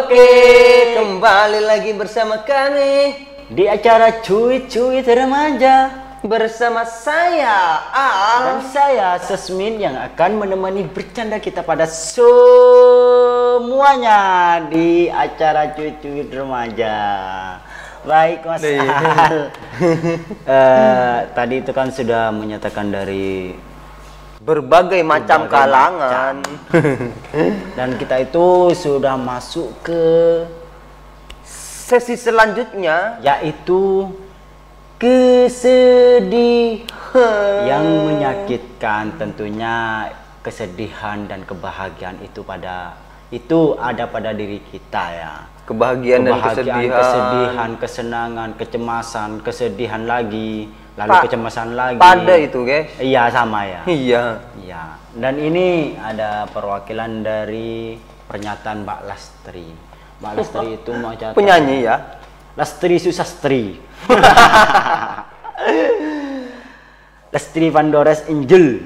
Oke, kembali lagi bersama kami di acara Cuit-Cuit Remaja bersama saya dan saya Sesmin yang akan menemani bercanda kita pada semuanya di acara Cuit-Cuit Remaja. Baik Mas Al. Tadi itu kan sudah menyatakan dari berbagai macam kalangan dan kita itu sudah masuk ke sesi selanjutnya, yaitu kesedihan yang menyakitkan. Tentunya kesedihan dan kebahagiaan itu ada pada diri kita ya. Kebahagiaan dan kesedihan, kesenangan, kecemasan, kesedihan lagi, lalu kecemasan lagi. Pada itu, guys. Iya, sama ya. Iya. Iya. Dan ini ada perwakilan dari pernyataan Mbak Lastri. Mbak Lastri itu mau penyanyi ya. Lastri Susastri. Lastri Vandores Angel.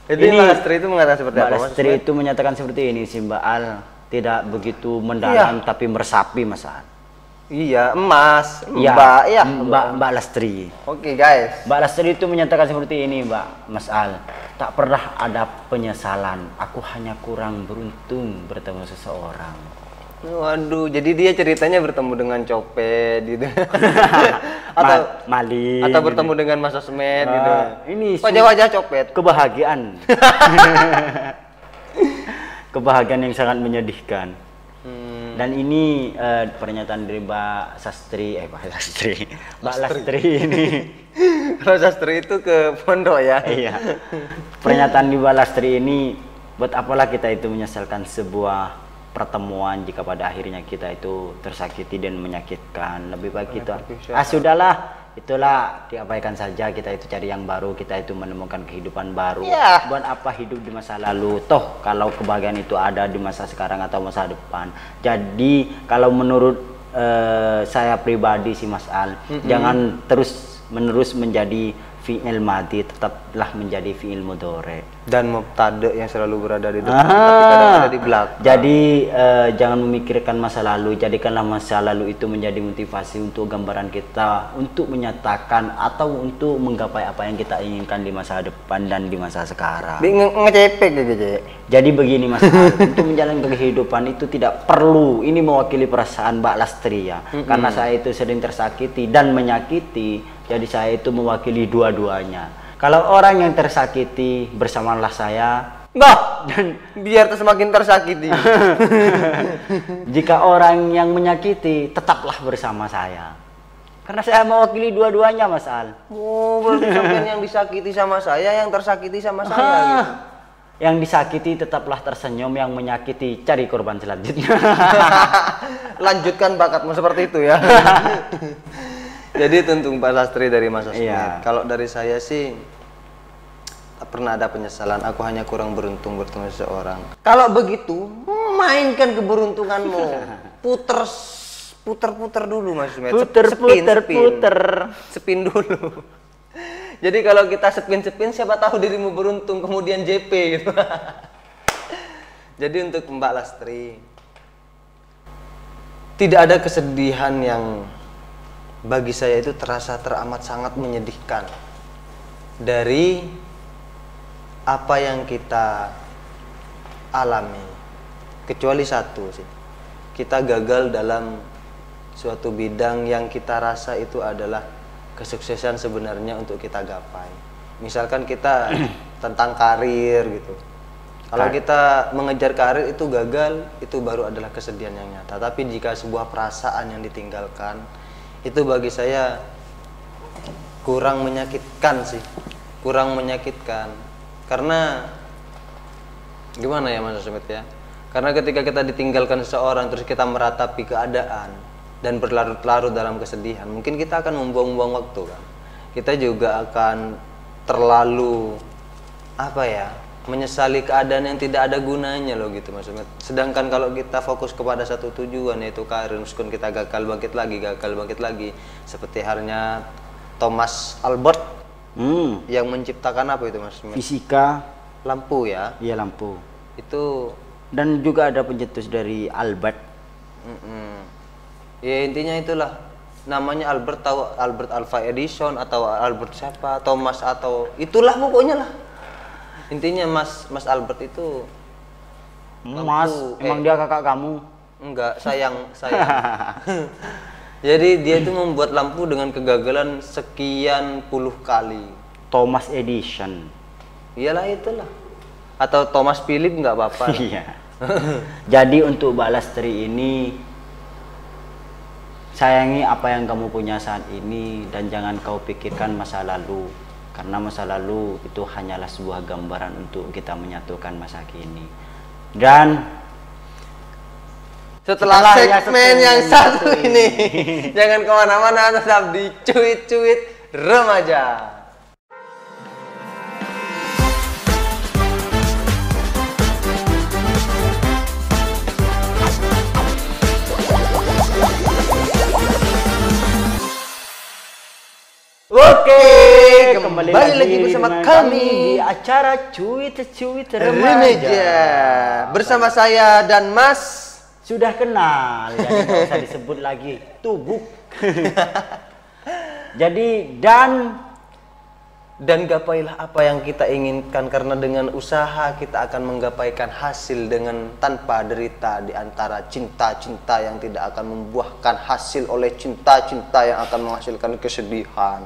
Jadi Mbak Lastri itu mengatakan seperti apa? Mbak Lastri itu menyatakan seperti ini sih Mbak Al. Tidak begitu mendalam tapi meresapi Mas Al. Iya, Emas, Ya, Mbak, ya. Mbak Lastri. Oke, guys. Mbak Lastri itu menyatakan seperti ini, Mbak Mas Al. Tak pernah ada penyesalan. Aku hanya kurang beruntung bertemu seseorang. Waduh, jadi dia ceritanya bertemu dengan copet gitu. atau maling. Atau bertemu dengan Mas Sosmed gitu. Ini wajah-wajah copet. Kebahagiaan. Kebahagiaan yang sangat menyedihkan. Dan ini pernyataan dari Mbak Lastri ini. Kalau Sastri itu ke pondok ya. Iya. Pernyataan di Mbak Lastri ini, buat apalah kita itu menyesalkan sebuah pertemuan jika pada akhirnya kita itu tersakiti dan menyakitkan. Lebih baik kita sudahlah, itulah diabaikan saja, kita itu cari yang baru, kita itu menemukan kehidupan baru. Buat apa hidup di masa lalu, toh kalau kebahagiaan itu ada di masa sekarang atau masa depan. Jadi kalau menurut saya pribadi sih Mas Al, jangan terus menerus menjadi fi'il madi, tetaplah menjadi fi'il mudhari dan mubtada yang selalu berada di depan tapi kadang ada di belakang. Jadi jangan memikirkan masa lalu, jadikanlah masa lalu itu menjadi motivasi untuk gambaran kita untuk menyatakan atau untuk menggapai apa yang kita inginkan di masa depan dan di masa sekarang. Ngecepek gitu. Jadi begini Mas Al, untuk menjalankan kehidupan itu tidak perlu ini mewakili perasaan Mbak Lastri ya. Karena saya itu sering tersakiti dan menyakiti. Jadi saya itu mewakili dua-duanya. Kalau orang yang tersakiti, bersamalah saya. Dan biar semakin tersakiti. Jika orang yang menyakiti, tetaplah bersama saya. Karena saya mewakili dua-duanya, Mas Al. Oh, berarti sampai yang disakiti sama saya, yang tersakiti sama saya gitu. Yang disakiti tetaplah tersenyum, yang menyakiti cari korban selanjutnya. Lanjutkan bakatmu seperti itu ya. Jadi tentu Pak Lastri dari Mas Sosmed. Iya. Kalau dari saya sih tak pernah ada penyesalan. Aku hanya kurang beruntung bertemu seseorang. Kalau begitu, mainkan keberuntunganmu. Puter dulu Mas Sosmed. Puter. Spin dulu. Jadi kalau kita spin, siapa tahu dirimu beruntung kemudian JP gitu. Jadi untuk Mbak Lastri, tidak ada kesedihan yang bagi saya itu terasa teramat sangat menyedihkan dari apa yang kita alami, kecuali satu sih, kita gagal dalam suatu bidang yang kita rasa itu adalah kesuksesan sebenarnya untuk kita gapai. Misalkan kita tentang karir gitu, kalau kita mengejar karir itu gagal, itu baru adalah kesedihan yang nyata. Tapi jika sebuah perasaan yang ditinggalkan, itu bagi saya kurang menyakitkan sih, karena gimana ya Mas Sosmed ya, karena ketika kita ditinggalkan seseorang terus kita meratapi keadaan dan berlarut-larut dalam kesedihan, mungkin kita akan membuang-buang waktu kan, kita juga akan terlalu menyesali keadaan yang tidak ada gunanya loh gitu Mas Sosmed. Sedangkan kalau kita fokus kepada satu tujuan yaitu karir, meskipun kita gagal bangkit lagi, seperti halnya Thomas Albert yang menciptakan apa itu Mas Sosmed? Fisika Lampu ya? Iya, lampu. Itu Dan juga ada pencetus dari Albert Ya intinya itulah, namanya Albert, tahu Albert Alva Edison atau Albert siapa, Thomas atau itulah pokoknya lah. Intinya Mas Albert itu Mas, emang dia kakak kamu? Enggak, sayang. Jadi dia itu membuat lampu dengan kegagalan sekian puluh kali. Thomas Edison. Iyalah itulah. Atau Thomas Philip nggak apa-apa. Iya. Jadi untuk Mbak Lastri ini, sayangi apa yang kamu punya saat ini dan jangan kau pikirkan masa lalu. Karena masa lalu itu hanyalah sebuah gambaran untuk kita menyatukan masa kini. Dan setelah segmen yang satu ini, jangan kemana-mana, tetap di Cuit-Cuit Remaja. Oke, kembali lagi bersama kami di acara Cuit-Cuit Remaja. Remaja. Bersama saya dan Mas. Sudah kenal, jadi nggak usah disebut lagi tubuk. Jadi dan gapailah apa yang kita inginkan, karena dengan usaha kita akan menggapaikan hasil dengan tanpa derita, di antara cinta-cinta yang tidak akan membuahkan hasil oleh cinta-cinta yang akan menghasilkan kesedihan.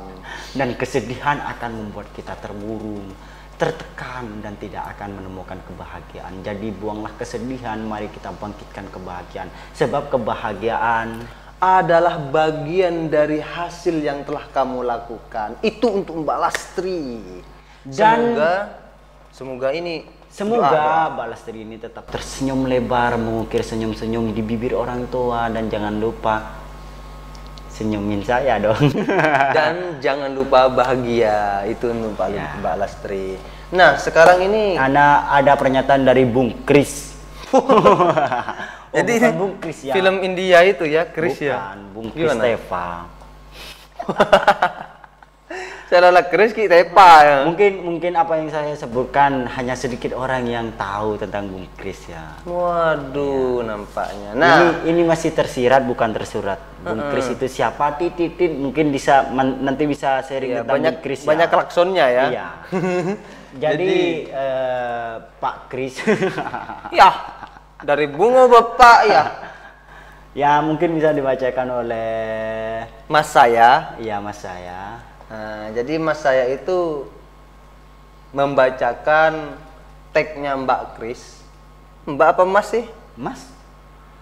Dan kesedihan akan membuat kita terburung, tertekan, dan tidak akan menemukan kebahagiaan. Jadi buanglah kesedihan, mari kita bangkitkan kebahagiaan. Sebab kebahagiaan adalah bagian dari hasil yang telah kamu lakukan. Itu untuk Mbak Lastri. Dan semoga Mbak Lastri ini tetap tersenyum lebar, mengukir senyum-senyum di bibir orang tua, dan jangan lupa senyumin saya dong. Dan jangan lupa bahagia. Itu untuk Mbak Lastri. Nah, sekarang ini ada pernyataan dari Bung Kris. Jadi Bung Kris ya. Film India itu ya, Kris ya. Bung Kris Teva. Salah Kris Teva ya. Mungkin apa yang saya sebutkan hanya sedikit orang yang tahu tentang Bung Kris ya. Waduh, nampaknya. Nah, ini masih tersirat bukan tersurat. Bung Kris itu siapa? Titit mungkin nanti bisa sharing tentang Bung Kris ya. Banyak klaksonnya ya. Iya. Jadi Pak Kris. Ya. Dari bunga Bapak ya. Ya mungkin bisa dibacakan oleh Mas saya. Iya, Mas saya. Nah, jadi Mas saya itu membacakan tagnya Mbak Kris. Mbak apa Mas sih? Mas.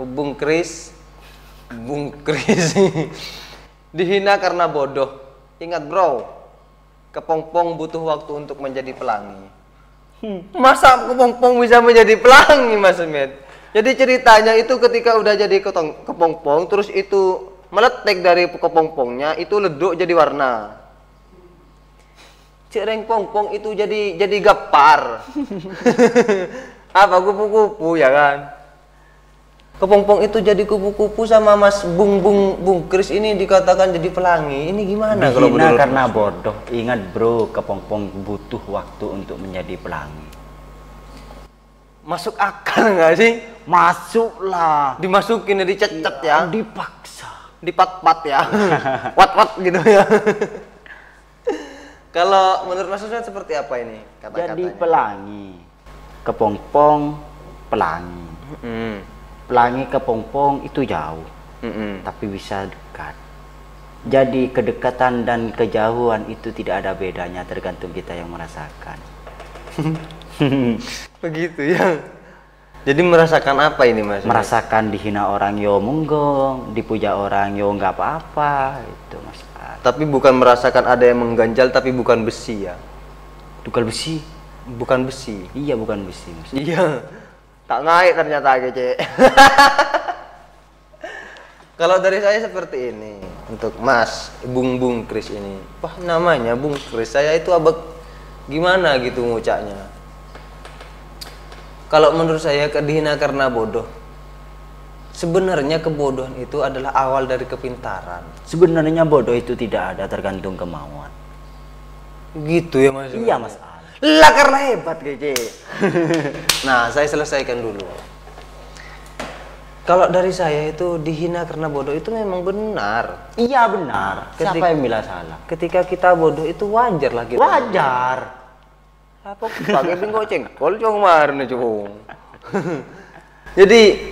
Bung Kris. Bung Kris. Dihina karena bodoh. Ingat bro, kepompong butuh waktu untuk menjadi pelangi. Masa kepompong bisa menjadi pelangi, Mas Med? Jadi ceritanya itu ketika udah jadi kepompong, terus itu meletek dari kepompongnya, itu leduk jadi warna. Cireng pompong itu jadi gapar. Apa kupu-kupu ya kan? Kepompong itu jadi kupu-kupu, sama Mas Bung Kris ini dikatakan jadi pelangi. Ini gimana kalau menurut karena bodoh. Ingat bro, kepompong butuh waktu untuk menjadi pelangi. Masuk akal nggak sih? Masuklah. Dimasukin, dicecet ya. Dipaksa. Dipat-pat ya. Wat-wat gitu ya. Kalau menurut Mas Usman seperti apa ini kata-katanya? Jadi pelangi. Kepompong pelangi. Pelangi kepompong itu jauh. Tapi bisa dekat. Jadi kedekatan dan kejauhan itu tidak ada bedanya, tergantung kita yang merasakan. Begitu ya. Jadi merasakan apa ini Mas? Merasakan dihina orang yo monggo, dipuja orang yo nggak apa-apa, itu Mas. Tapi bukan merasakan ada yang mengganjal, tapi bukan besi ya. Bukan besi. Bukan besi. Iya, bukan besi Mas. Iya. Tak naik ternyata kece. Kalau dari saya seperti ini untuk Mas Bung Kris ini. Wah, namanya Bung Kris. Saya itu gimana gitu ngucapnya. Kalau menurut saya dihina karena bodoh. Sebenarnya kebodohan itu adalah awal dari kepintaran. Sebenarnya bodoh itu tidak ada, tergantung kemauan. Gitu ya Mas? Iya Mas. Lah karena hebat kece. Nah, saya selesaikan dulu. Kalau dari saya itu dihina karena bodoh itu memang benar. Iya benar. Siapa yang bilang salah? Ketika kita bodoh itu wajar lah kita. Wajar. Apa pakai bingo cengkol kemarin cung. Jadi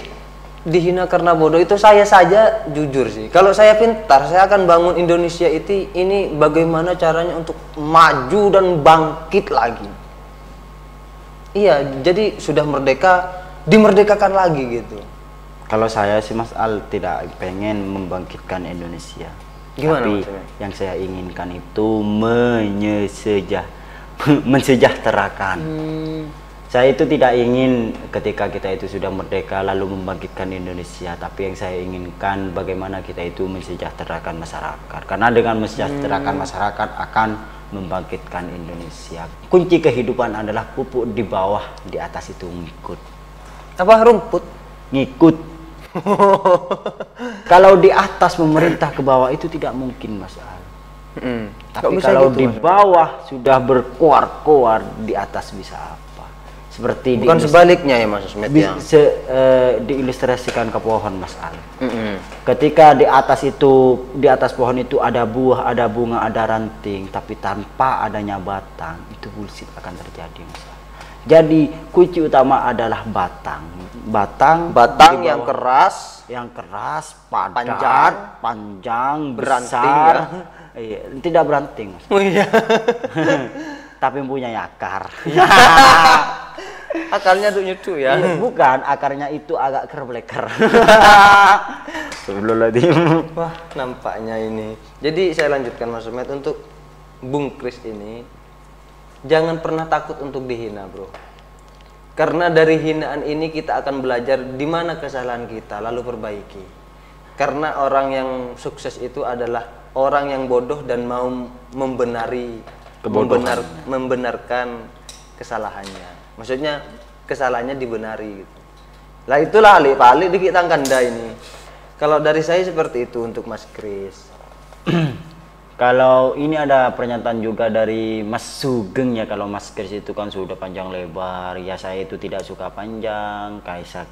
dihina karena bodoh itu saya saja jujur sih. Kalau saya pintar, saya akan bangun Indonesia itu ini bagaimana caranya untuk maju dan bangkit lagi. Iya, jadi sudah merdeka, dimerdekakan lagi gitu. Kalau saya sih Mas Al tidak pengen membangkitkan Indonesia. Gimana Tapi maksudnya? yang saya inginkan itu mensejahterakan. Saya itu tidak ingin ketika kita itu sudah merdeka lalu membangkitkan Indonesia, tapi yang saya inginkan bagaimana kita itu mensejahterakan masyarakat. Karena dengan mensejahterakan masyarakat akan membangkitkan Indonesia. Kunci kehidupan adalah pupuk di bawah, di atas itu ngikut. Apa rumput? Ngikut. Kalau di atas memerintah ke bawah itu tidak mungkin Mas Al. Tapi kalau gitu, di bawah sudah berkoar-koar, di atas bisa apa? Seperti bukan sebaliknya ya Mas Usmet ya. Diilustrasikan ke pohon Mas Al. Ketika di atas itu, di atas pohon itu ada buah, ada bunga, ada ranting, tapi tanpa adanya batang, itu bullshit akan terjadi Mas Al. Jadi kunci utama adalah batang yang keras, padat, panjang, beranting besar, ya. Iya, tidak beranting Mas. Oh iya. Tapi punya akar. Akalnya tuh nyucu ya. Iya, bukan, akarnya itu agak kerbleker. Wah, nampaknya ini. Jadi saya lanjutkan Mas Umet untuk Bung Kris ini. Jangan pernah takut untuk dihina, Bro. Karena dari hinaan ini kita akan belajar di mana kesalahan kita lalu perbaiki. Karena orang yang sukses itu adalah orang yang bodoh dan mau membenarkan kesalahannya. Maksudnya kesalahannya dibenari gitu. Lah itulah alik-alik dikit tangkanda ini. Kalau dari saya seperti itu untuk Mas Kris. Kalau ini ada pernyataan juga dari Mas Sugeng ya, kalau Mas Kris itu kan sudah panjang lebar, ya saya itu tidak suka panjang, Kaisa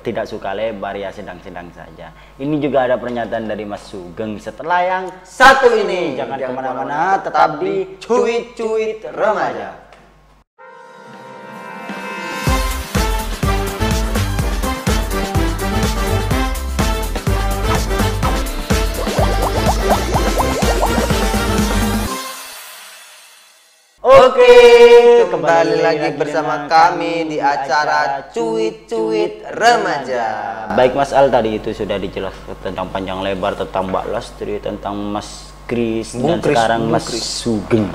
tidak suka lebar, ya sedang-sedang saja. Ini juga ada pernyataan dari Mas Sugeng setelah yang satu ini. Jangan kemana-mana, tetap di Cuit-Cuit Remaja. Oke, kembali lagi bersama kami di acara Cuit-Cuit Remaja. Baik Mas Al, tadi itu sudah dijelaskan tentang panjang lebar, tentang Mbak Lastri, tentang Mas Kris, dan sekarang Mas Sugeng.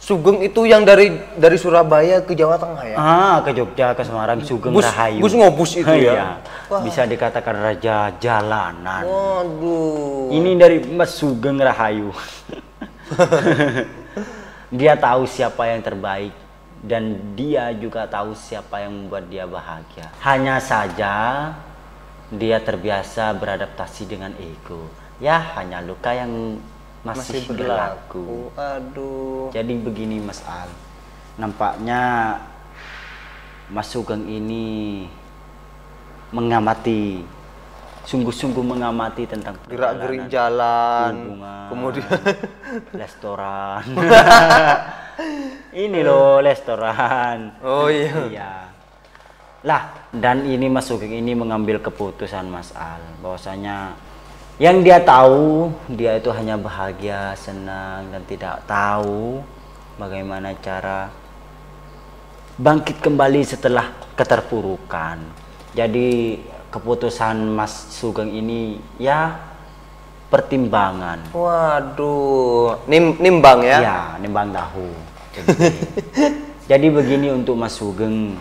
Sugeng itu yang dari Surabaya ke Jawa Tengah ya? Ke Jogja, ke Semarang, Sugeng Rahayu. Bus ngobus itu ya? Bisa dikatakan raja jalanan. Waduh. Ini dari Mas Sugeng Rahayu. Dia tahu siapa yang terbaik dan dia juga tahu siapa yang membuat dia bahagia. Hanya saja dia terbiasa beradaptasi dengan ego. Ya, hanya luka yang masih berlaku. Aduh. Jadi begini Mas Al. Nampaknya Mas Sugeng ini mengamati, sungguh-sungguh mengamati tentang gerak-gerik jalan, hubungan, kemudian restoran. Ini loh restoran. Oh iya. Iya. Lah, dan ini Mas Sugeng ini mengambil keputusan Mas Al bahwasanya yang dia tahu, dia itu hanya bahagia, senang, dan tidak tahu bagaimana cara bangkit kembali setelah keterpurukan. Jadi keputusan Mas Sugeng ini ya pertimbangan. Waduh, nimbang ya? Ya, nimbang tahu. Jadi begini untuk Mas Sugeng.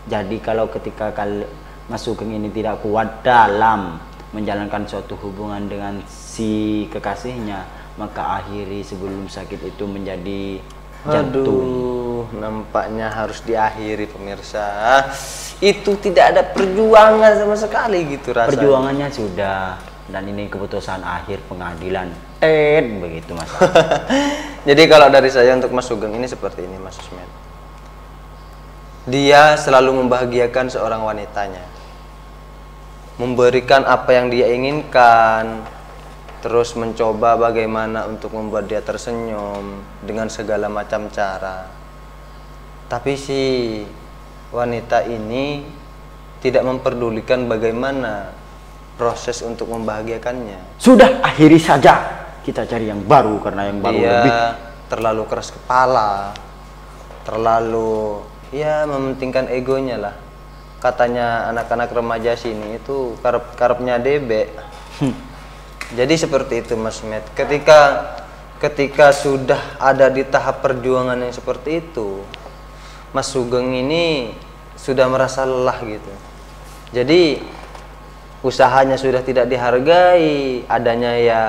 Jadi kalau ketika Mas Sugeng ini tidak kuat dalam menjalankan suatu hubungan dengan si kekasihnya, maka akhiri sebelum sakit itu menjadi jantung. Aduh, nampaknya harus diakhiri pemirsa. Itu tidak ada perjuangan sama sekali gitu rasanya. Perjuangannya sudah, dan ini keputusan akhir pengadilan. Begitu Mas. Jadi kalau dari saya untuk Mas Sugeng ini seperti ini Mas Usmen. Dia selalu membahagiakan seorang wanitanya. memberikan apa yang dia inginkan, terus mencoba bagaimana untuk membuat dia tersenyum dengan segala macam cara. Tapi si wanita ini tidak memperdulikan bagaimana proses untuk membahagiakannya. Sudah, akhiri saja. Kita cari yang baru karena yang baru Dia lebih terlalu keras kepala, terlalu ya mementingkan egonya lah. Katanya anak-anak remaja sini itu karepnya debek. Jadi seperti itu Mas Met. Ketika sudah ada di tahap perjuangan yang seperti itu, Mas Sugeng ini sudah merasa lelah gitu. Jadi usahanya sudah tidak dihargai, adanya ya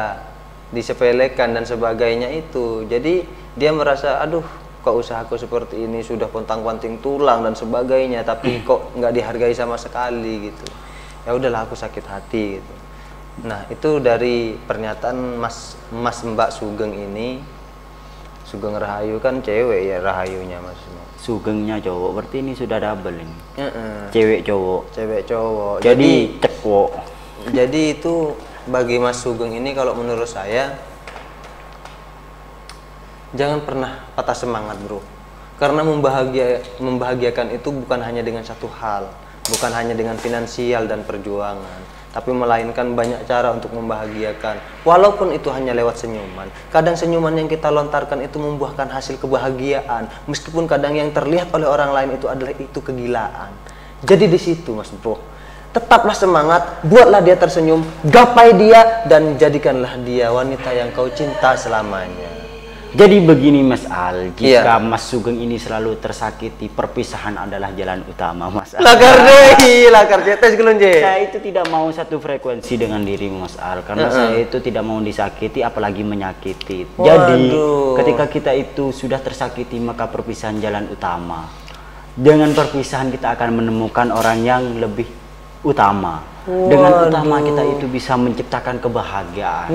disepelekan dan sebagainya itu. Jadi dia merasa, aduh kok usahaku seperti ini, sudah pontang-panting tulang dan sebagainya, tapi kok nggak dihargai sama sekali gitu. Ya udahlah, aku sakit hati gitu. Nah itu dari pernyataan Mas Mbak Sugeng ini. Sugeng Rahayu kan cewek ya, Rahayunya Mas. Sugengnya cowok, berarti ini sudah double ini. Cewek cowok. Jadi cekwo. Jadi itu bagi Mas Sugeng ini, kalau menurut saya, jangan pernah patah semangat bro. Karena membahagiakan itu bukan hanya dengan satu hal, bukan hanya dengan finansial dan perjuangan, tapi melainkan banyak cara untuk membahagiakan. Walaupun itu hanya lewat senyuman. Kadang senyuman yang kita lontarkan itu membuahkan hasil kebahagiaan, meskipun kadang yang terlihat oleh orang lain itu adalah kegilaan. Jadi di situ Mas Bro, tetaplah semangat, buatlah dia tersenyum, gapai dia, dan jadikanlah dia wanita yang kau cinta selamanya. Jadi begini Mas Al, jika Mas Sugeng ini selalu tersakiti, perpisahan adalah jalan utama Mas Al. Lakar tes gelonje. Saya itu tidak mau satu frekuensi dengan dirimu Mas Al, karena saya itu tidak mau disakiti, apalagi menyakiti. Jadi ketika kita itu sudah tersakiti, maka perpisahan jalan utama. Dengan perpisahan kita akan menemukan orang yang lebih utama. Dengan utama kita itu bisa menciptakan kebahagiaan.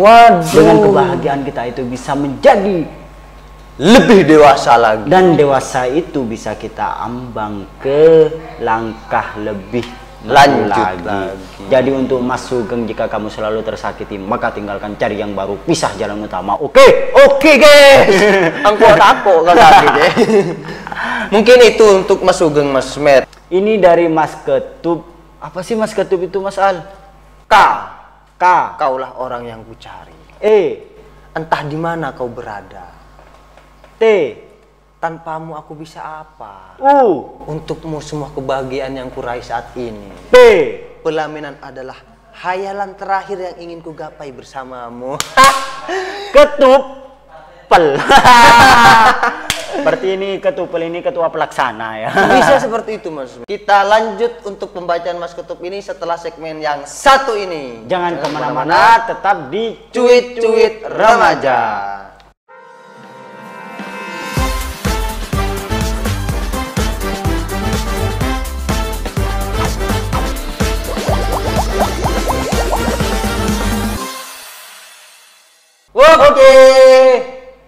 Dengan kebahagiaan kita itu bisa menjadi lebih dewasa lagi. Dan dewasa itu bisa kita ambang ke langkah lebih lanjut lagi. Jadi untuk Mas Sugeng, jika kamu selalu tersakiti, maka tinggalkan, cari yang baru, pisah jalan utama. Oke guys. Angku tako kan lagi deh. Mungkin itu untuk Mas Sugeng, Mas Met. Ini dari Mas Ketup. Apa sih Mas Ketup itu Mas Al? Kaulah orang yang kucari. Entah di mana kau berada. Tanpamu aku bisa apa? Untukmu semua kebahagiaan yang kuraih saat ini. Pelaminan adalah hayalan terakhir yang ingin kugapai bersamamu. Ketupel. Berarti ini ketupel ini ketua pelaksana ya. Bisa seperti itu Mas. Kita lanjut untuk pembacaan Mas Ketup ini setelah segmen yang satu ini. Jangan kemana-mana, tetap di Cuit-Cuit Remaja. Oke.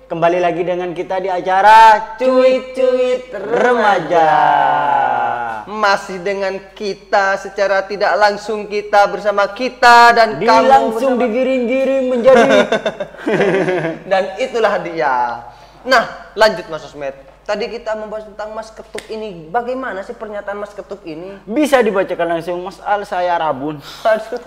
Kembali lagi dengan kita di acara Cuit-Cuit Remaja. Masih dengan kita secara tidak langsung, kita bersama kita dan kamu langsung digiring-giring menjadi dan itulah dia. Nah, lanjut Mas Sosmed. Tadi kita membahas tentang Mas Ketup ini. Bagaimana sih pernyataan Mas Ketup ini? Bisa dibacakan langsung Mas Al, saya rabun. Aduh,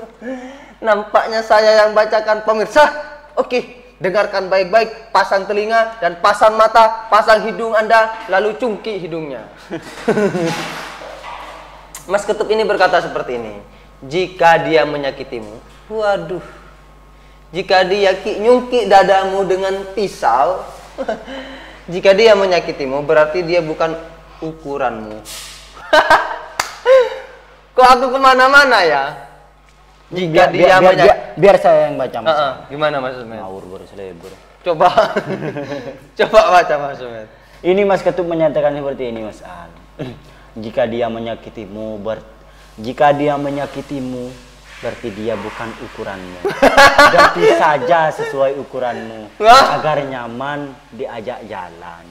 nampaknya saya yang bacakan pemirsa. Oke, dengarkan baik-baik, pasang telinga dan pasang mata, pasang hidung Anda, lalu cungki hidungnya. Mas Ketup ini berkata seperti ini. Jika dia menyakitimu, waduh, jika dia nyungki dadamu dengan pisau, jika dia menyakitimu, berarti dia bukan ukuranmu. Kok aku kemana-mana ya? Jika biar saya yang baca Mas. Gimana Mas Sosmed? Ngawur berselebur. Coba coba baca Mas Sosmed. Ini Mas Ketup menyatakan seperti ini Mas Al. Jika dia menyakitimu, berarti dia bukan ukuranmu. Ganti saja sesuai ukuranmu agar nyaman diajak jalan.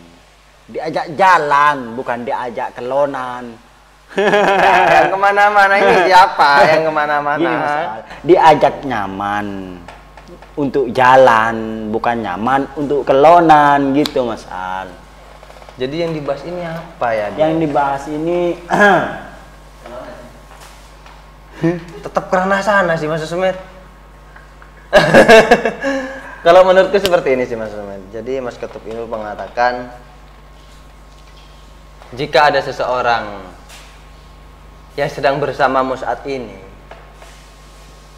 Diajak jalan, bukan diajak kelonan. Yang kemana-mana ini siapa yang kemana-mana? Gini, Mas Al, diajak nyaman untuk jalan, bukan nyaman untuk kelonan gitu, Mas Al. Jadi yang dibahas ini apa ya? Yang dibahas ini Tetap kerana sana sih Mas Sumet. Kalau menurutku seperti ini sih Mas Sumet. Jadi Mas Ketup ini mengatakan jika ada seseorang yang sedang bersamamu saat ini,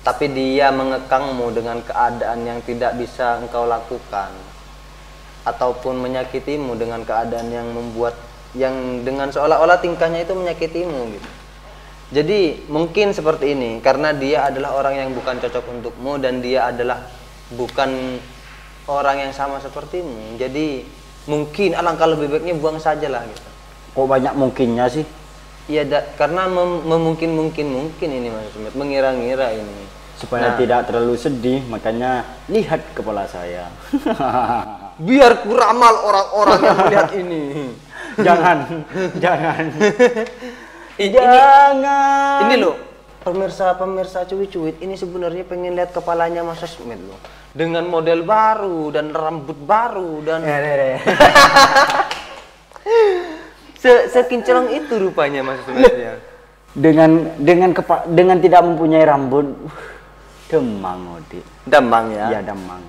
tapi dia mengekangmu dengan keadaan yang tidak bisa engkau lakukan, ataupun menyakitimu dengan keadaan yang membuat, yang dengan seolah-olah tingkahnya itu menyakitimu gitu. Jadi mungkin seperti ini, karena dia adalah orang yang bukan cocok untukmu dan dia adalah bukan orang yang sama sepertimu. Jadi mungkin alangkah lebih baiknya buang sajalah gitu. kok banyak mungkinnya sih? Iya, karena mungkin ini Mas Sumet, mengira-ngira ini. Supaya tidak terlalu sedih, makanya lihat kepala saya. Biar ku ramal orang-orang yang melihat ini. Jangan, jangan. Ini loh, pemirsa cuit-cuit ini sebenarnya pengen lihat kepalanya Mas Sumet loh. Dengan model baru dan rambut baru dan sekinclong itu rupanya Mas Sumet ya. Dengan tidak mempunyai rambut, demang Odi. Damang ya. Ya demang.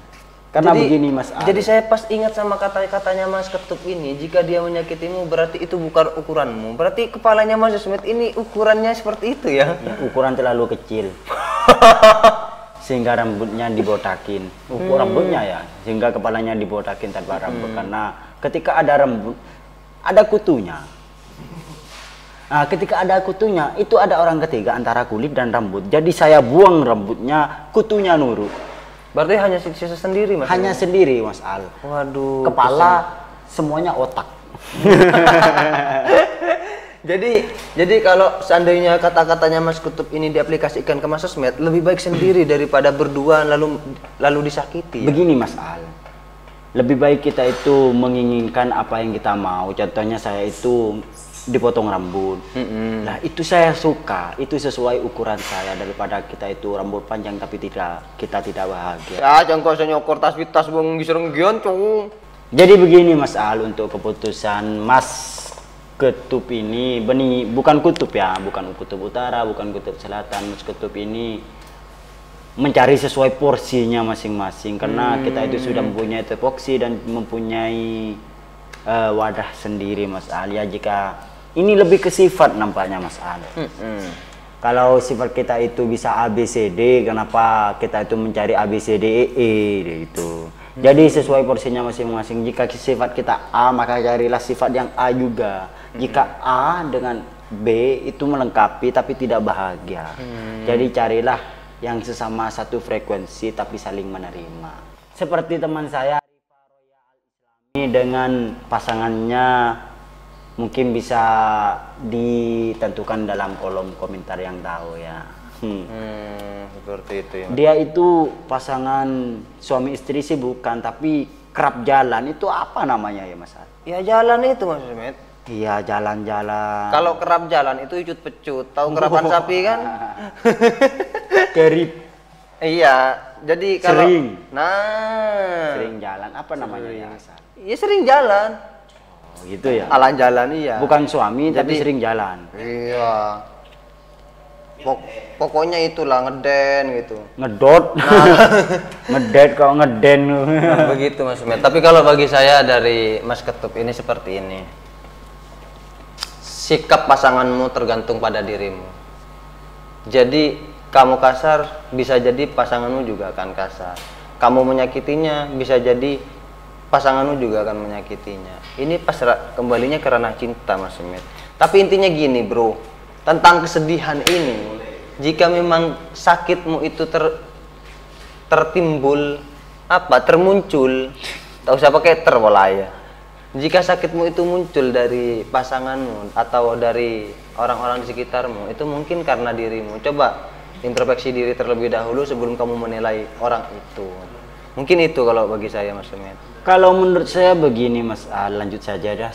Karena Jadi, begini Mas Al. Jadi saya pas ingat sama kata-katanya Mas Ketup ini, jika dia menyakitimu berarti itu bukan ukuranmu. Berarti kepalanya Mas Sumet ini ukurannya seperti itu ya. Ya, ukuran terlalu kecil. Sehingga rambutnya dibotakin. Rambutnya ya, sehingga kepalanya dibotakin tanpa rambut. Karena ketika ada rambut, ada kutunya. Nah, ketika ada kutunya, itu ada orang ketiga antara kulit dan rambut. Jadi saya buang rambutnya, kutunya nurut. Berarti hanya sisa sendiri Mas. Hanya sendiri Mas Al. Waduh. Kepala semuanya otak. Jadi kalau seandainya kata-katanya Mas Kutub ini diaplikasikan ke Mas Sosmed, lebih baik sendiri daripada berdua lalu disakiti. Begini Mas Al. Lebih baik kita itu menginginkan apa yang kita mau. Contohnya saya itu dipotong rambut. Nah, itu saya suka, itu sesuai ukuran saya daripada kita itu rambut panjang tapi kita tidak bahagia. Ya, jangan kau nyokor tas bung giserenggion, cung. Jadi begini Mas Al, untuk keputusan Mas Ketup ini, bukan kutub ya, bukan kutub utara, bukan kutub selatan. Mas Ketup ini mencari sesuai porsinya masing-masing, karena kita itu sudah mempunyai tupoksi dan mempunyai wadah sendiri Mas Al. Ya, jika ini lebih ke sifat nampaknya Mas Al. Kalau sifat kita itu bisa A, B, C, D, kenapa kita itu mencari A, B, C, D, E, gitu. Jadi sesuai porsinya masing-masing. Jika sifat kita A, maka carilah sifat yang A juga. Jika A dengan B itu melengkapi tapi tidak bahagia. Jadi carilah yang sesama satu frekuensi tapi saling menerima. Seperti teman saya ini dengan pasangannya, mungkin bisa ditentukan dalam kolom komentar yang tahu ya. Seperti itu ya. Dia itu pasangan suami istri sih bukan, tapi kerap jalan, itu apa namanya ya Mas? Ya jalan itu Mas Sumet. Iya, jalan-jalan. Kalau kerap jalan itu icut pecut, tahu kerapan sapi kan? Kerip. Iya, jadi kalau Sering. Sering jalan, apa namanya ya Mas? Iya sering jalan. Oh, gitu ya. Alan jalan iya. Bukan suami tapi Jadi- sering jalan. Iya. Pokoknya itulah ngeden gitu. Ngedot. Ngedet kok ngeden. Nah, begitu Mas Sumet. Tapi kalau bagi saya dari Mas Ketup ini seperti ini. Sikap pasanganmu tergantung pada dirimu. Jadi kamu kasar, bisa jadi pasanganmu juga akan kasar. Kamu menyakitinya, bisa jadi pasanganmu juga akan menyakitinya. Ini pasrah, kembalinya karena cinta Mas Sumet. Tapi intinya gini bro, tentang kesedihan ini, jika memang sakitmu itu termuncul, tak usah pakai terpola ya. Jika sakitmu itu muncul dari pasanganmu atau dari orang-orang di sekitarmu, itu mungkin karena dirimu. Coba introspeksi diri terlebih dahulu sebelum kamu menilai orang itu. Mungkin itu kalau bagi saya Mas Sumet. Kalau menurut saya begini Mas Al, lanjut saja dah,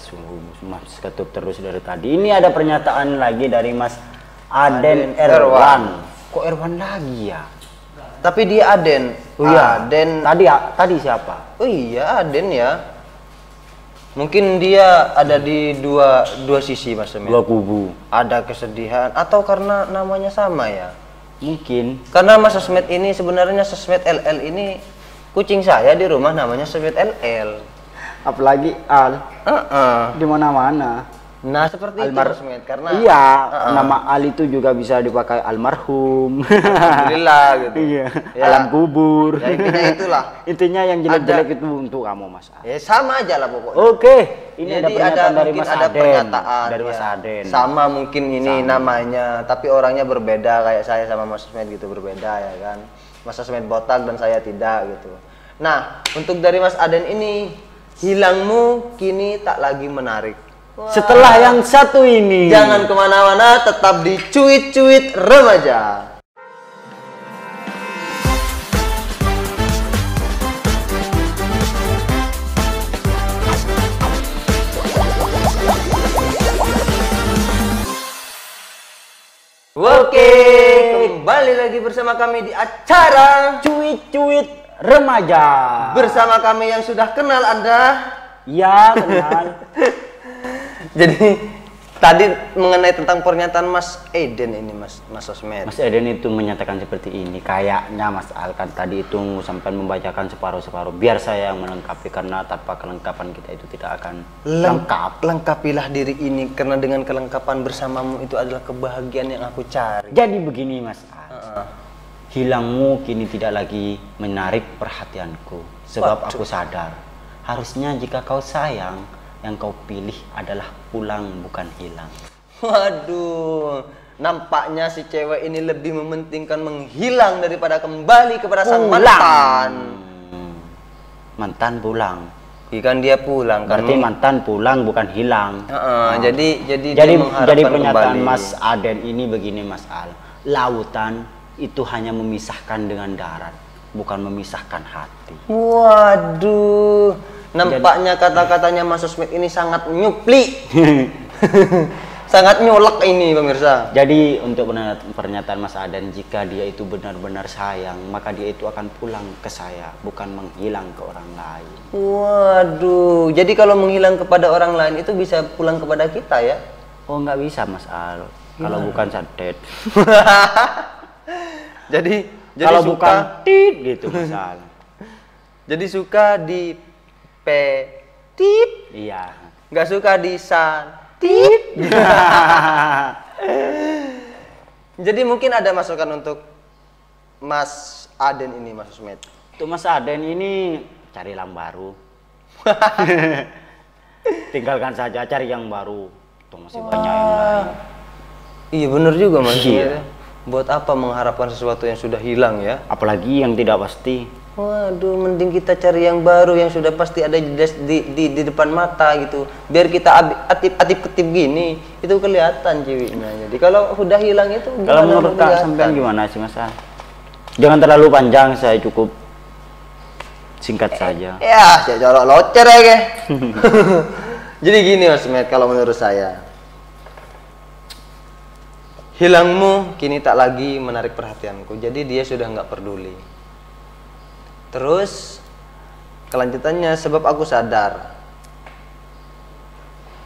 Mas ketuk terus dari tadi. Ini ada pernyataan lagi dari Mas Aden Erwan. Kok Erwan lagi ya? Tapi dia Aden. Oh iya. Aden. Tadi siapa? Oh iya, Aden ya. Mungkin dia ada di dua sisi Mas Sumet. Dua kubu. Ada kesedihan atau karena namanya sama ya? Mungkin. Karena Mas Sosmed ini sebenarnya Sosmed LL ini kucing saya di rumah namanya Sosmed LL. Apalagi Al. Di mana-mana. Nah seperti itu Sosmed karena iya, nama Al itu juga bisa dipakai almarhum. Alhamdulillah gitu. Iya. Ya. Alam kubur. Ya, intinya itulah. Intinya yang jelek-jelek itu untuk kamu Mas Al. Ya sama aja lah pokoknya. Oke. Ini Jadi ada pernyataan dari mungkin Mas ada Aden. pernyataan Dari Mas ya. Aden. Sama mungkin ini namanya, tapi orangnya berbeda kayak saya sama Mas Sosmed gitu berbeda ya kan. Mas Sosmed botak dan saya tidak gitu. Nah, untuk dari Mas Aden ini, hilangmu kini tak lagi menarik. Wah. Setelah yang satu ini. Jangan kemana-mana, tetap di Cuit-Cuit Remaja. Oke, kembali lagi bersama kami di acara Cuit-Cuit Remaja. Bersama kami yang sudah kenal Anda. Ya, kenal. Jadi tadi mengenai tentang pernyataan Mas Eden ini Mas Sosmed. Mas Eden itu menyatakan seperti ini. Kayaknya Mas Al kan tadi itu sampai membacakan separuh-separuh. Biar saya yang melengkapi karena tanpa kelengkapan kita itu tidak akan lengkap. Lengkapilah diri ini karena dengan kelengkapan bersamamu itu adalah kebahagiaan yang aku cari. Jadi begini Mas Al. Hilangmu kini tidak lagi menarik perhatianku. Sebab aku sadar. Harusnya jika kau sayang, yang kau pilih adalah pulang bukan hilang. Waduh, nampaknya si cewek ini lebih mementingkan menghilang daripada kembali kepada sang mantan. Mantan pulang. Ikan dia pulang. Berarti mantan pulang bukan hilang. Jadi pernyataan kembali. Mas Aden ini begini Mas Al. Lautan itu hanya memisahkan dengan darat, bukan memisahkan hati. Waduh. Nampaknya kata-katanya Mas Sosmed ini sangat nyupli. Sangat nyolek ini pemirsa. Jadi untuk pernyataan Mas Aden, jika dia itu benar-benar sayang, maka dia itu akan pulang ke saya, bukan menghilang ke orang lain. Waduh, jadi kalau menghilang kepada orang lain itu bisa pulang kepada kita ya? Oh nggak bisa Mas Al, kalau bukan sadet. jadi kalau suka, bukan tit gitu Mas Al. Jadi suka di tip, iya. Nggak suka di tip. Jadi mungkin ada masukan untuk Mas Aden ini, Mas Sosmed. Untuk Mas Aden ini cari yang baru. Tinggalkan saja, cari yang baru. Tuh masih banyak yang lain. Iya bener juga Mas. Iya. Buat apa mengharapkan sesuatu yang sudah hilang ya? Apalagi yang tidak pasti. Waduh, mending kita cari yang baru yang sudah pasti ada di depan mata gitu. Biar kita atip-atip-ketip gini, itu kelihatan ceweknya. Jadi kalau udah hilang itu kalau menurut Kak sampean gimana sih Mas? Jangan terlalu panjang, saya cukup singkat saja. Ya, saya colok locer ya. Jadi gini Mas Met, kalau menurut saya. Hilangmu kini tak lagi menarik perhatianku. Jadi dia sudah nggak peduli. Terus kelanjutannya, sebab aku sadar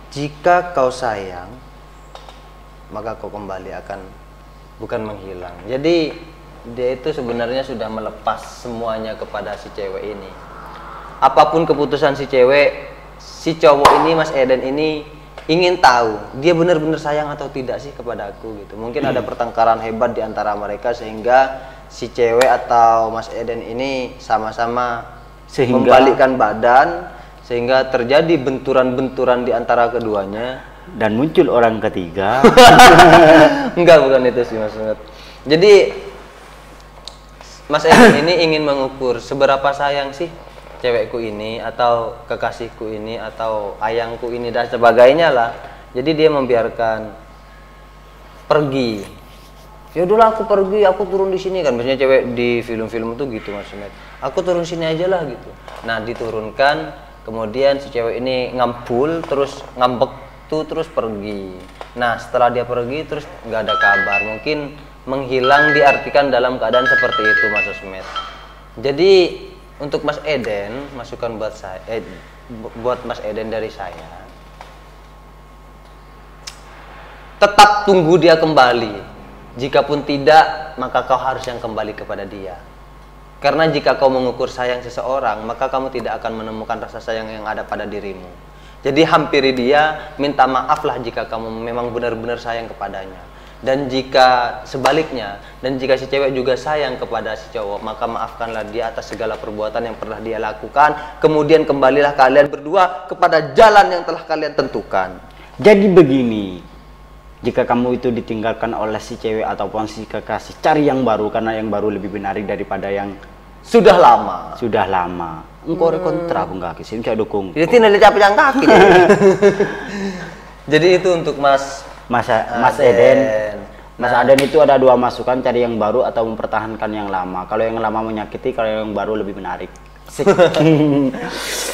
jika kau sayang maka kau kembali akan bukan menghilang. Jadi dia itu sebenarnya sudah melepas semuanya kepada si cewek ini. Apapun keputusan si cewek, si cowok ini, Mas Eden ini ingin tahu dia benar-benar sayang atau tidak sih kepada aku gitu. Mungkin ada pertengkaran hebat di antara mereka sehingga si cewek atau Mas Eden ini sama-sama membalikkan badan sehingga terjadi benturan-benturan di antara keduanya dan muncul orang ketiga. Enggak, bukan itu sih Mas. Jadi Mas Eden ini ingin mengukur seberapa sayang sih cewekku ini atau kekasihku ini atau ayangku ini dan sebagainya lah. Jadi dia membiarkan pergi Ya udahlah aku pergi, aku turun di sini kan. Biasanya cewek di film-film tuh gitu Mas Met. Aku turun sini aja lah gitu. Nah diturunkan, kemudian si cewek ini ngampul, terus ngambek tuh, terus pergi. Nah setelah dia pergi terus nggak ada kabar. Mungkin menghilang diartikan dalam keadaan seperti itu Mas Osmet. Jadi untuk Mas Eden, masukan buat saya, buat Mas Eden dari saya, tetap tunggu dia kembali. Jikapun tidak, maka kau harus yang kembali kepada dia. Karena jika kau mengukur sayang seseorang, maka kamu tidak akan menemukan rasa sayang yang ada pada dirimu. Jadi hampiri dia, minta maaflah jika kamu memang benar-benar sayang kepadanya. Dan jika sebaliknya, dan jika si cewek juga sayang kepada si cowok, maka maafkanlah dia atas segala perbuatan yang pernah dia lakukan. Kemudian kembalilah kalian berdua kepada jalan yang telah kalian tentukan. Jadi begini, jika kamu itu ditinggalkan oleh si cewek ataupun si kekasih, cari yang baru, karena yang baru lebih menarik daripada yang sudah lama. Sudah lama. Engkau kontra aku nggak kisah, saya dukung. Jadi tidak capek yang kaki. Jadi itu untuk Mas Eden. Mas Aden itu ada dua masukan, cari yang baru atau mempertahankan yang lama. Kalau yang lama menyakiti, kalau yang baru lebih menarik.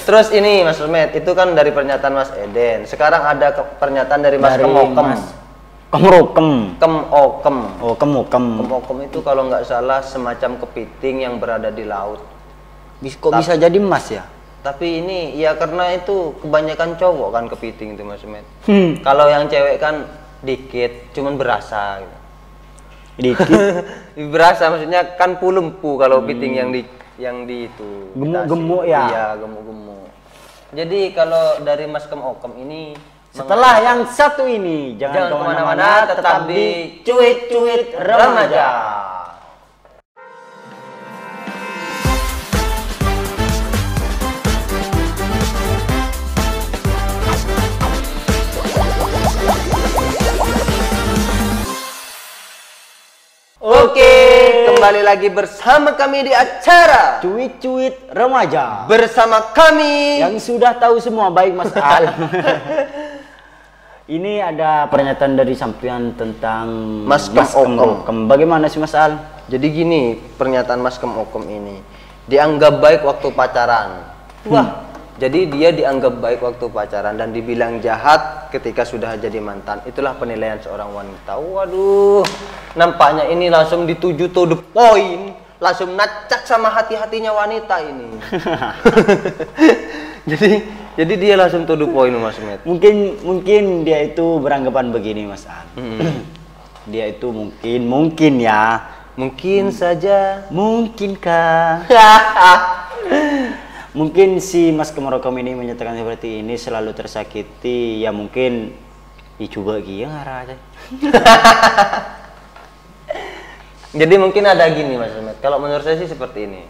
Terus ini Mas Rumet, itu kan dari pernyataan Mas Eden. Sekarang ada pernyataan dari Mas Kemokem. Kemokem. Oh, Kemokem itu kalau nggak salah semacam kepiting yang berada di laut. Kok bisa jadi emas ya? Tapi ini ya karena itu kebanyakan cowok kan kepiting itu Mas Rumet. Kalau yang cewek kan dikit, cuman berasa gitu. Dikit? Berasa maksudnya kan pulempu kalau kepiting yang di itu. Gemuk-gemuk ya? Iya, gemuk-gemuk. Jadi kalau dari Mas Kemokem ini, setelah yang satu ini, jangan kemana-mana, tetap di Cuit-Cuit Remaja. Oke, kembali lagi bersama kami di acara Cuit-Cuit Remaja. Bersama kami yang sudah tahu semua, baik Mas Al. Ini ada pernyataan dari sampean tentang Mas Kemokem. Bagaimana sih Mas Al? Jadi gini, pernyataan Mas Kemokem ini dianggap baik waktu pacaran. Wah, jadi dia dianggap baik waktu pacaran dan dibilang jahat ketika sudah jadi mantan. Itulah penilaian seorang wanita. Waduh, nampaknya ini langsung dituju to the point, langsung nacak sama hati-hatinya wanita ini. Jadi dia langsung to the point Mas Met. Mungkin dia itu beranggapan begini Mas Al. Dia itu mungkin ya. Mungkin saja. Mungkinkah? Mungkin si Mas Kemokem ini menyatakan seperti ini selalu tersakiti. Ya mungkin dicoba gitu ngarah. Jadi mungkin ada gini Mas Met. Kalau menurut saya sih seperti ini.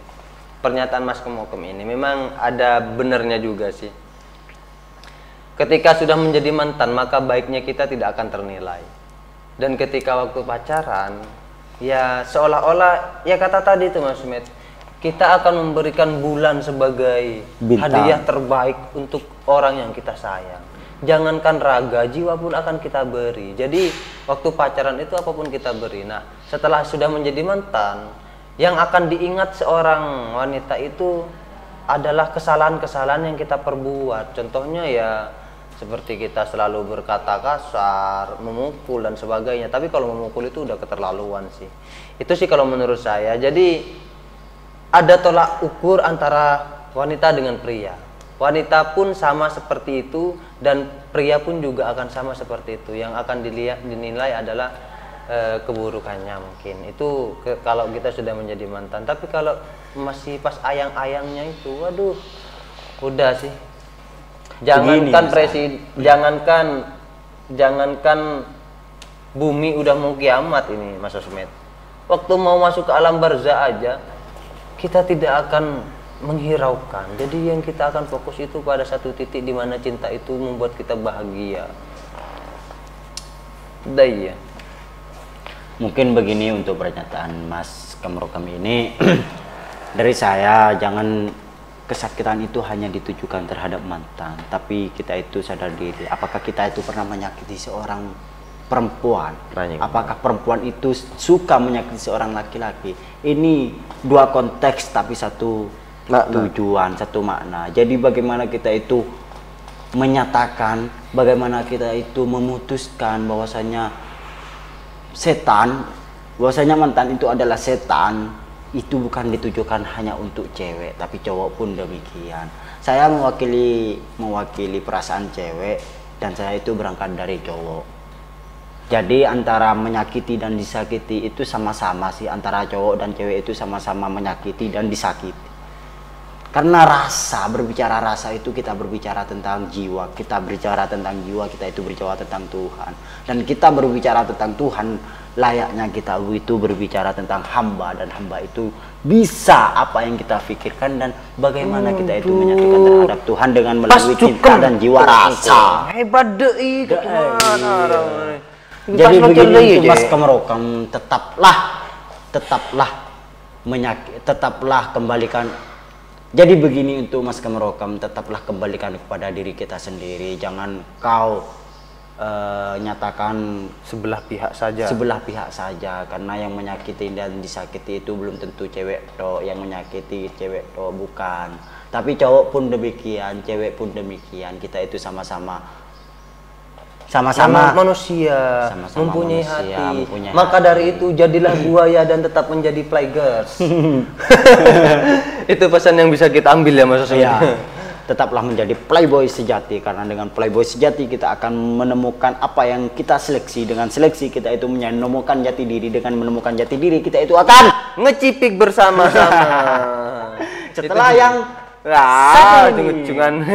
Pernyataan Mas Kemokem ini memang ada benernya juga sih. Ketika sudah menjadi mantan, maka baiknya kita tidak akan ternilai. Dan ketika waktu pacaran, ya seolah-olah ya kata tadi itu Mas Met, kita akan memberikan bulan sebagai hadiah terbaik untuk orang yang kita sayang. Jangankan raga, jiwa pun akan kita beri. Jadi waktu pacaran itu apapun kita beri. Nah, setelah sudah menjadi mantan, yang akan diingat seorang wanita itu adalah kesalahan-kesalahan yang kita perbuat. Contohnya ya seperti kita selalu berkata kasar, memukul dan sebagainya. Tapi kalau memukul itu udah keterlaluan sih. Itu sih kalau menurut saya. Jadi ada tolak ukur antara wanita dengan pria. Wanita pun sama seperti itu dan pria pun juga akan sama seperti itu. Yang akan dinilai adalah keburukannya mungkin. Itu kalau kita sudah menjadi mantan. Tapi kalau masih pas ayang-ayangnya itu, waduh, udah sih. Jangankan jangankan bumi udah mau kiamat ini Mas Osmet. Waktu mau masuk ke alam barzah aja kita tidak akan menghiraukan. Jadi yang kita akan fokus itu pada satu titik di mana cinta itu membuat kita bahagia. Udah ya. Mungkin begini untuk pernyataan Mas Kemokem ini. Dari saya, jangan kesakitan itu hanya ditujukan terhadap mantan, tapi kita itu sadar diri. Apakah kita itu pernah menyakiti seorang perempuan. Apakah perempuan itu suka menyakiti seorang laki-laki? Ini dua konteks tapi satu tujuan, satu makna. Jadi bagaimana kita itu menyatakan, bagaimana kita itu memutuskan bahwasanya bahwasanya mantan itu adalah setan, itu bukan ditujukan hanya untuk cewek, tapi cowok pun demikian. Saya mewakili perasaan cewek dan saya itu berangkat dari cowok. Jadi antara menyakiti dan disakiti itu sama-sama sih, antara cowok dan cewek itu sama-sama menyakiti dan disakiti. Karena berbicara rasa itu kita berbicara tentang jiwa, kita berbicara tentang jiwa, kita itu berbicara tentang Tuhan. Dan kita berbicara tentang Tuhan, layaknya kita itu berbicara tentang hamba, dan hamba itu bisa apa yang kita pikirkan dan bagaimana kita itu menyatukan terhadap Tuhan dengan melalui cinta dan jiwa rasa. Hebat deh, jadi begini itu Mas Kemerokam, tetaplah kembalikan. Jadi begini untuk Mas Kemerokam, tetaplah kembalikan kepada diri kita sendiri. Jangan kau nyatakan sebelah pihak saja, karena yang menyakiti dan disakiti itu belum tentu cewek toh yang menyakiti, cewek toh bukan, tapi cowok pun demikian, cewek pun demikian. Kita itu sama-sama manusia, mempunyai hati. Maka dari itu jadilah buaya dan tetap menjadi playgirls. Itu pesan yang bisa kita ambil ya Mas. Ya, tetaplah menjadi playboy sejati, karena dengan playboy sejati kita akan menemukan apa yang kita seleksi. Dengan seleksi kita itu menemukan jati diri, dengan menemukan jati diri kita itu akan ngecipik bersama-sama. Setelah yang ujung-ujungan.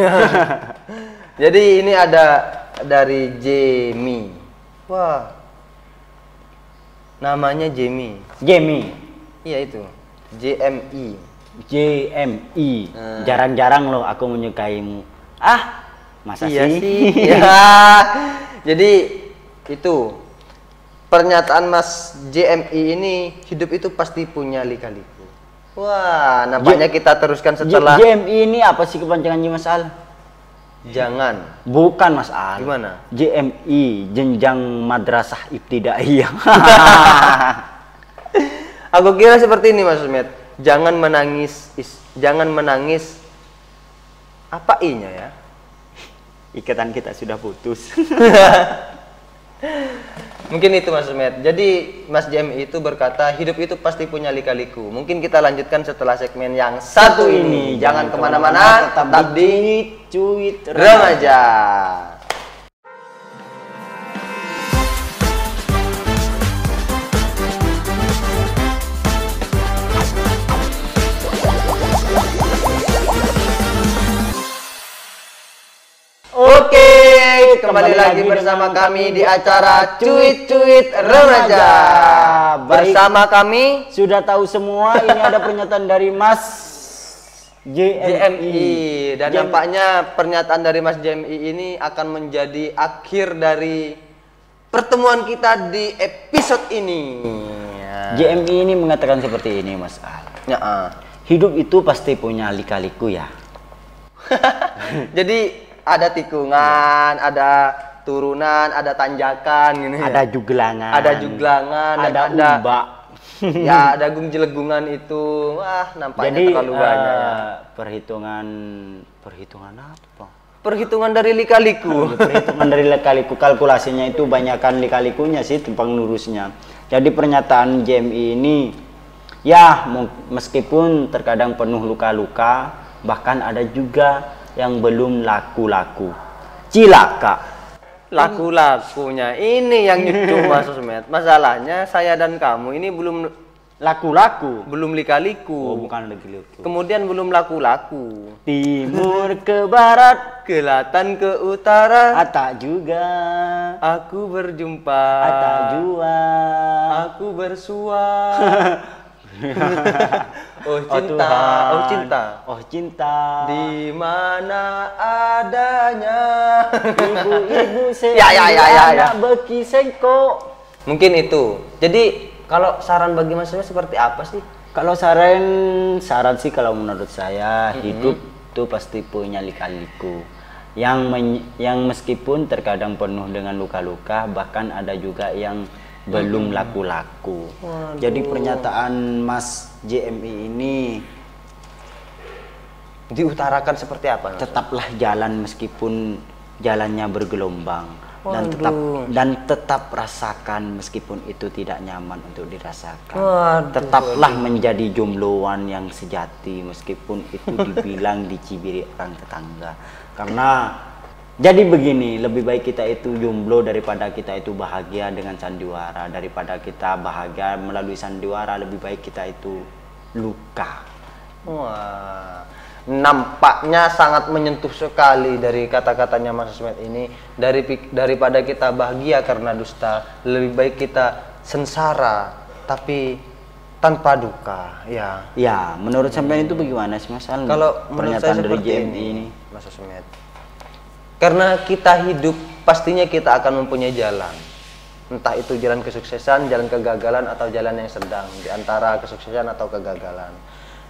Jadi ini ada dari Jamie. Wah, namanya Jamie. Iya itu, JMI. Jarang-jarang loh aku menyukaimu. Masa iya sih? Ya. Jadi itu pernyataan Mas JMI ini, hidup itu pasti punya lika-liku. Wah, nampaknya kita teruskan setelah JMI ini apa sih kepanjangannya Mas Al? Jangan. Bukan Mas Al. Gimana? JMI, Jenjang Madrasah Ibtidaiyah. Aku kira seperti ini Mas Met. Jangan menangis. Apa I-nya ya? Ikatan kita sudah putus. Mungkin itu Mas Met. Jadi Mas JMI itu berkata hidup itu pasti punya lika-liku. Mungkin kita lanjutkan setelah segmen yang satu ini. Jangan kemana-mana, tetap di Cuit Remaja. Oke, kembali lagi bersama kami di acara Cuit-Cuit Remaja. Bersama kami sudah tahu semua, ini ada pernyataan dari Mas JMI. Dan nampaknya pernyataan dari Mas JMI ini akan menjadi akhir dari pertemuan kita di episode ini. JMI ini mengatakan seperti ini Mas Al. Hidup itu pasti punya lika-liku ya. Jadi ada tikungan, ada turunan, ada tanjakan gini. Ada juglangan. Ada umbak. Ya, ada gum-jelegungan itu. Wah, nampaknya jadi, terlalu banyak ya. Perhitungan apa? Perhitungan dari lika-liku. Perhitungan dari lika-liku, kalkulasinya itu banyakkan lika-likunya sih, timpang lurusnya. Jadi pernyataan JMI ini ya meskipun terkadang penuh luka-luka, bahkan ada juga yang belum laku-laku. Cilaka. Laku-lakunya ini yang nyucuk Mas Met. Masalahnya saya dan kamu ini belum laku-laku, belum lika-liku. Oh, bukan lika-liku. Kemudian belum laku-laku. Timur ke barat, selatan ke utara. Ata juga. Aku berjumpa. Ata jua. Aku bersua. Oh cinta, oh cinta, di mana adanya ibu-ibu ya. Beki sengko. Mungkin itu. Jadi kalau saran bagi Mas seperti apa sih? Kalau saran sih kalau menurut saya hidup tuh pasti punya lika-liku. yang meskipun terkadang penuh dengan luka-luka, bahkan ada juga yang belum laku-laku. Jadi pernyataan Mas JMI ini diutarakan seperti apa? Tetaplah jalan meskipun jalannya bergelombang, dan tetap rasakan meskipun itu tidak nyaman untuk dirasakan. Tetaplah menjadi jombloan yang sejati meskipun itu dibilang dicibiri orang tetangga. Karena jadi begini, lebih baik kita itu jomblo daripada kita itu bahagia dengan sandiwara. Daripada kita bahagia melalui sandiwara, lebih baik kita itu luka. Wah, nampaknya sangat menyentuh sekali dari kata-katanya Mas Sosmed ini. Daripada kita bahagia karena dusta, lebih baik kita sengsara tapi tanpa duka. Ya, menurut sampean itu bagaimana sih Mas Al? Kalau menurut saya pernyataan dari seperti JMI ini, Mas Sosmed, karena kita hidup pastinya kita akan mempunyai jalan, entah itu jalan kesuksesan, jalan kegagalan, atau jalan yang sedang di antara kesuksesan atau kegagalan.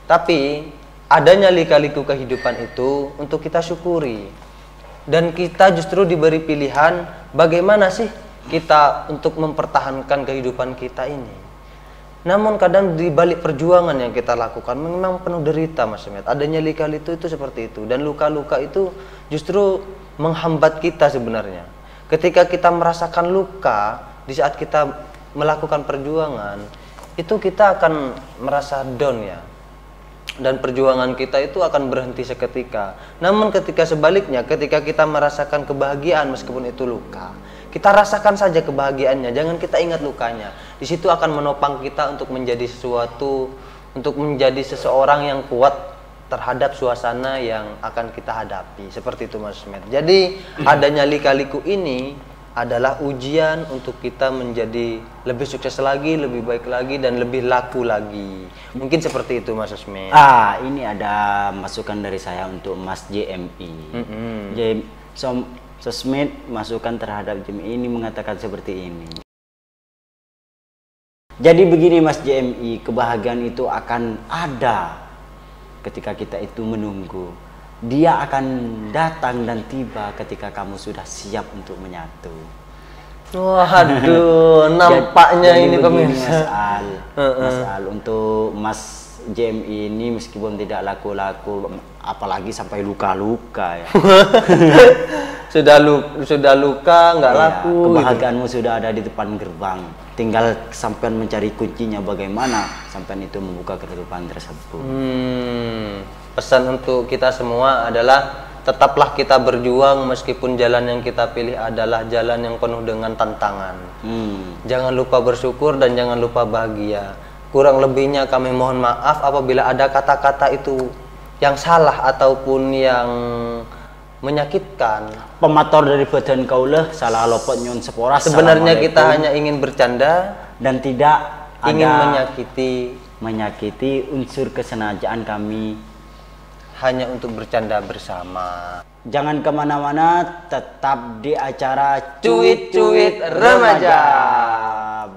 Tapi adanya lika-liku kehidupan itu untuk kita syukuri, dan kita justru diberi pilihan bagaimana sih kita untuk mempertahankan kehidupan kita ini. Namun kadang di balik perjuangan yang kita lakukan memang penuh derita, Mas Sosmed. Adanya lika-liku itu seperti itu, dan luka-luka itu justru menghambat kita sebenarnya. Ketika kita merasakan luka di saat kita melakukan perjuangan, itu kita akan merasa down ya. Dan perjuangan kita itu akan berhenti seketika. Namun ketika sebaliknya, ketika kita merasakan kebahagiaan meskipun itu luka, kita rasakan saja kebahagiaannya, jangan kita ingat lukanya. Di situ akan menopang kita untuk menjadi sesuatu, untuk menjadi seseorang yang kuat terhadap suasana yang akan kita hadapi. Seperti itu Mas Sosmed. Jadi adanya lika-liku ini adalah ujian untuk kita menjadi lebih sukses lagi, lebih baik lagi, dan lebih laku lagi. Mungkin seperti itu Mas Sosmed. Ini ada masukan dari saya untuk Mas JMI. Sosmed masukan terhadap JMI ini mengatakan seperti ini. Jadi begini Mas JMI, kebahagiaan itu akan ada ketika kita itu menunggu. Dia akan datang dan tiba ketika kamu sudah siap untuk menyatu. Waduh, nampaknya ini pemirsa. Mas Al, untuk Mas JMI ini meskipun tidak laku-laku, apalagi sampai luka-luka ya. sudah luka nggak laku. Kebahagiaanmu sudah ada di depan gerbang. Tinggal sampean mencari kuncinya bagaimana sampean itu membuka kehidupan tersebut. Pesan untuk kita semua adalah tetaplah kita berjuang meskipun jalan yang kita pilih adalah jalan yang penuh dengan tantangan. Jangan lupa bersyukur dan jangan lupa bahagia. Kurang lebihnya kami mohon maaf apabila ada kata-kata itu yang salah ataupun yang menyakitkan. Pemator dari badan kaulah salah lopot nyon sepora. Sebenarnya kita hanya ingin bercanda dan tidak ingin menyakiti unsur kesengajaan kami, hanya untuk bercanda bersama. Jangan kemana-mana, tetap di acara Cuit-Cuit Remaja.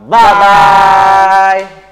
Bye-bye.